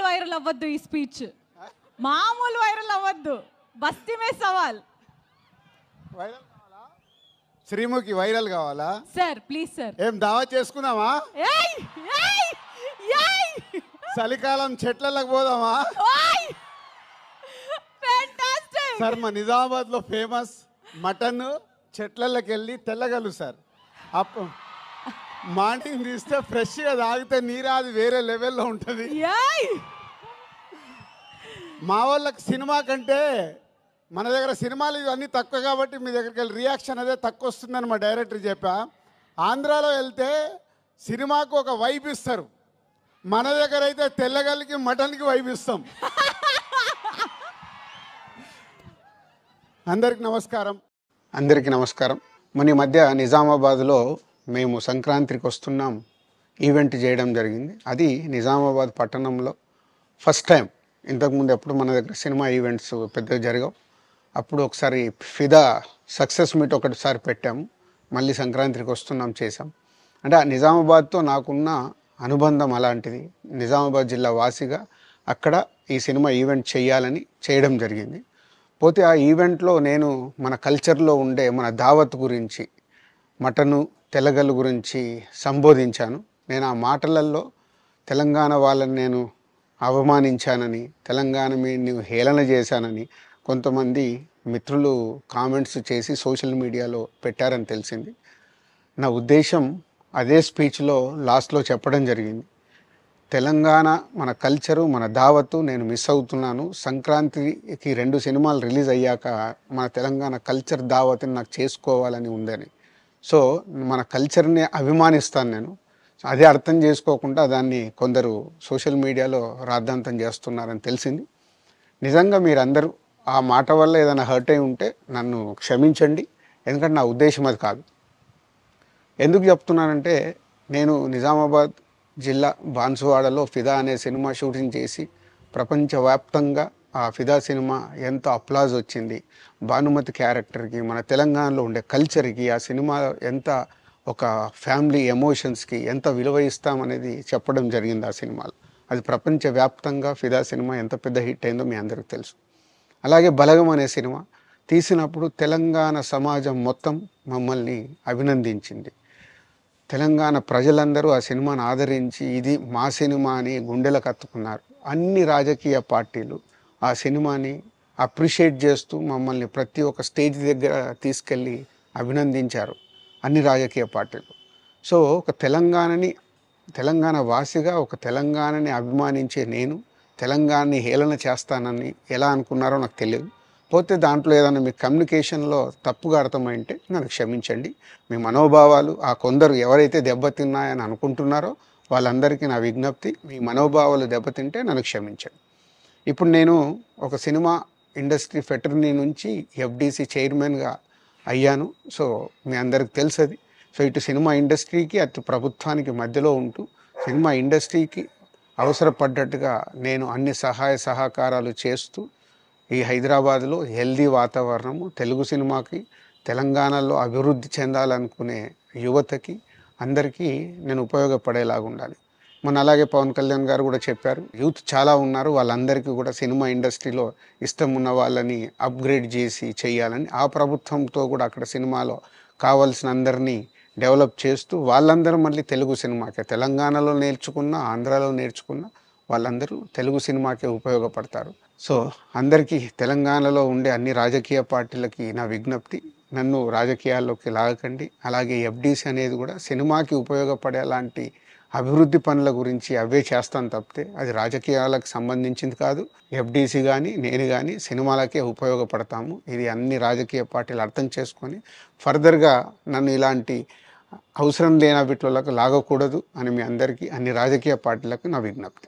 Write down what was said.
Viral అవ్వద్దు ఈ speech, మామూలు వైరల్ అవ్వద్దు. బస్తీ మే సవాల్. వైరల్ కావాలా? శ్రీముఖి వైరల్ కావాలా? Sir please sir. ఏం దావా చేసుకుందామా? ఏయ్ ఏయ్ ఏయ్ చలికాలం చెట్లకు పోదామా? ఓయ్ ఫ్యాంటాస్టిక్. సార్ మా నిజామాబాద్లో ఫేమస్ మటన్ చెట్లకి వెళ్ళి తెల్లగలు సార్. అప్పు మార్నింగ్ తీస్తే ఫ్రెష్గా తాగితే నీరు అది వేరే లెవెల్లో ఉంటుంది. ఏయ్ మా వాళ్ళకి సినిమా కంటే మన దగ్గర సినిమాలు ఇవన్నీ తక్కువ కాబట్టి మీ దగ్గరికి వెళ్ళి రియాక్షన్ అదే తక్కువ వస్తుందని మా డైరెక్టర్ చెప్పా. ఆంధ్రాలో వెళ్తే సినిమాకు ఒక వైబ్ ఇస్తారు, మన దగ్గర అయితే తెల్లగల్లికి మటన్కి వైబ్ ఇస్తాం. అందరికి నమస్కారం. మన ఈ మధ్య నిజామాబాద్లో మేము సంక్రాంతికి వస్తున్నాం ఈవెంట్ చేయడం జరిగింది. అది నిజామాబాద్ పట్టణంలో ఫస్ట్ టైం. ఇంతకుముందు ఎప్పుడు మన దగ్గర సినిమా ఈవెంట్స్ పెద్దగా జరగవు. అప్పుడు ఒకసారి ఫిదా సక్సెస్ మీట్ ఒకటిసారి పెట్టాము, మళ్ళీ సంక్రాంతికి వస్తున్నాం చేసాం. అంటే ఆ నిజామాబాద్తో నాకున్న అనుబంధం అలాంటిది. నిజామాబాద్ జిల్లా వాసిగా అక్కడ ఈ సినిమా ఈవెంట్ చేయాలని చేయడం జరిగింది. పోతే ఆ ఈవెంట్లో నేను మన కల్చర్లో ఉండే మన దావత్ గురించి, మటను తెల్లగల్లు గురించి సంబోధించాను. నేను ఆ మాటలలో తెలంగాణ వాళ్ళని నేను అవమానించానని, తెలంగాణ మీద హేళన చేశానని కొంతమంది మిత్రులు కామెంట్స్ చేసి సోషల్ మీడియాలో పెట్టారని తెలిసింది. నా ఉద్దేశం అదే స్పీచ్లో లాస్ట్లో చెప్పడం జరిగింది. తెలంగాణ మన కల్చరు మన దావత్తు నేను మిస్ అవుతున్నాను. సంక్రాంతికి 2 సినిమాలు రిలీజ్ అయ్యాక మన తెలంగాణ కల్చర్ దావత్ని నాకు చేసుకోవాలని ఉందని. సో మన కల్చర్ని అభిమానిస్తాను నేను. అదే అర్థం చేసుకోకుండా దాన్ని కొందరు సోషల్ మీడియాలో రాద్ధాంతం చేస్తున్నారని తెలిసింది. నిజంగా మీరందరూ ఆ మాట వల్ల ఏదైనా హర్ట్ అయి ఉంటే నన్ను క్షమించండి, ఎందుకంటే నా ఉద్దేశం అది కాదు. ఎందుకు చెప్తున్నానంటే, నేను నిజామాబాద్ జిల్లా బాన్సువాడలో ఫిదా అనే సినిమా షూటింగ్ చేసి ప్రపంచవ్యాప్తంగా ఆ ఫిదా సినిమా ఎంత అప్లాజ్ వచ్చింది, భానుమతి క్యారెక్టర్కి, మన తెలంగాణలో ఉండే కల్చర్కి, ఆ సినిమా ఎంత ఒక ఫ్యామిలీ ఎమోషన్స్కి ఎంత విలువ ఇస్తామనేది చెప్పడం జరిగింది ఆ సినిమాలో. అది ప్రపంచవ్యాప్తంగా ఫిదా సినిమా ఎంత పెద్ద హిట్ అయిందో మీ అందరికీ తెలుసు. అలాగే బలగం అనే సినిమా తీసినప్పుడు తెలంగాణ సమాజం మొత్తం మమ్మల్ని అభినందించింది. తెలంగాణ ప్రజలందరూ ఆ సినిమాను ఆదరించి ఇది మా సినిమా అని గుండెలకు హత్తుకున్నారు. అన్ని రాజకీయ పార్టీలు ఆ సినిమాని అప్రిషియేట్ చేస్తూ మమ్మల్ని ప్రతి ఒక్క స్టేజ్ దగ్గర తీసుకెళ్ళి అభినందించారు, అన్ని రాజకీయ పార్టీలు. సో ఒక తెలంగాణ వాసిగా ఒక తెలంగాణని అభిమానించే నేను తెలంగాణని హేళన చేస్తానని ఎలా అనుకున్నారో నాకు తెలియదు. పోతే దాంట్లో ఏదైనా మీ కమ్యూనికేషన్లో తప్పుగా అర్థమైంటే నన్ను క్షమించండి. మీ మనోభావాలు ఆ కొందరు ఎవరైతే దెబ్బతిన్నాయని అనుకుంటున్నారో వాళ్ళందరికీ నా విజ్ఞప్తి, మీ మనోభావాలు దెబ్బతింటే నన్ను క్షమించండి. ఇప్పుడు నేను ఒక సినిమా ఇండస్ట్రీ ఫెటర్నీ నుంచి ఎఫ్డీసీ చైర్మన్గా అయ్యాను. సో మీ అందరికి తెలుసది. సో ఇటు సినిమా ఇండస్ట్రీకి అటు ప్రభుత్వానికి మధ్యలో ఉంటూ సినిమా ఇండస్ట్రీకి అవసరపడ్డట్టుగా నేను అన్ని సహాయ సహకారాలు చేస్తూ ఈ హైదరాబాద్లో హెల్దీ వాతావరణము, తెలుగు సినిమాకి, తెలంగాణలో అభివృద్ధి చెందాలనుకునే యువతకి అందరికీ నేను ఉపయోగపడేలాగా ఉండాలి. మన అలాగే పవన్ కళ్యాణ్ గారు కూడా చెప్పారు, యూత్ చాలా ఉన్నారు, వాళ్ళందరికీ కూడా సినిమా ఇండస్ట్రీలో ఇష్టం ఉన్న వాళ్ళని అప్గ్రేడ్ చేసి చేయాలని, ఆ ప్రభుత్వంతో కూడా అక్కడ సినిమాలో కావాల్సిన అందరినీ డెవలప్ చేస్తూ వాళ్ళందరూ మళ్ళీ తెలుగు సినిమాకే, తెలంగాణలో నేర్చుకున్న, ఆంధ్రాలో నేర్చుకున్న వాళ్ళందరూ తెలుగు సినిమాకే ఉపయోగపడతారు. సో అందరికీ తెలంగాణలో ఉండే అన్ని రాజకీయ పార్టీలకి నా విజ్ఞప్తి, నన్ను రాజకీయాల్లోకి లాగకండి. అలాగే ఎఫ్డీసీ అనేది కూడా సినిమాకి ఉపయోగపడేలాంటి అభివృద్ధి పనుల గురించి అవే చేస్తాను తప్పితే అది రాజకీయాలకు సంబంధించింది కాదు. ఎఫ్డీసీ కానీ నేను కానీ సినిమాలకే ఉపయోగపడతాము. ఇది అన్ని రాజకీయ పార్టీలు అర్థం చేసుకొని ఫర్దర్గా నన్ను ఇలాంటి అవసరం లేని వీటిలోకి లాగకూడదు అని మీ అందరికీ, అన్ని రాజకీయ పార్టీలకు నా విజ్ఞప్తి.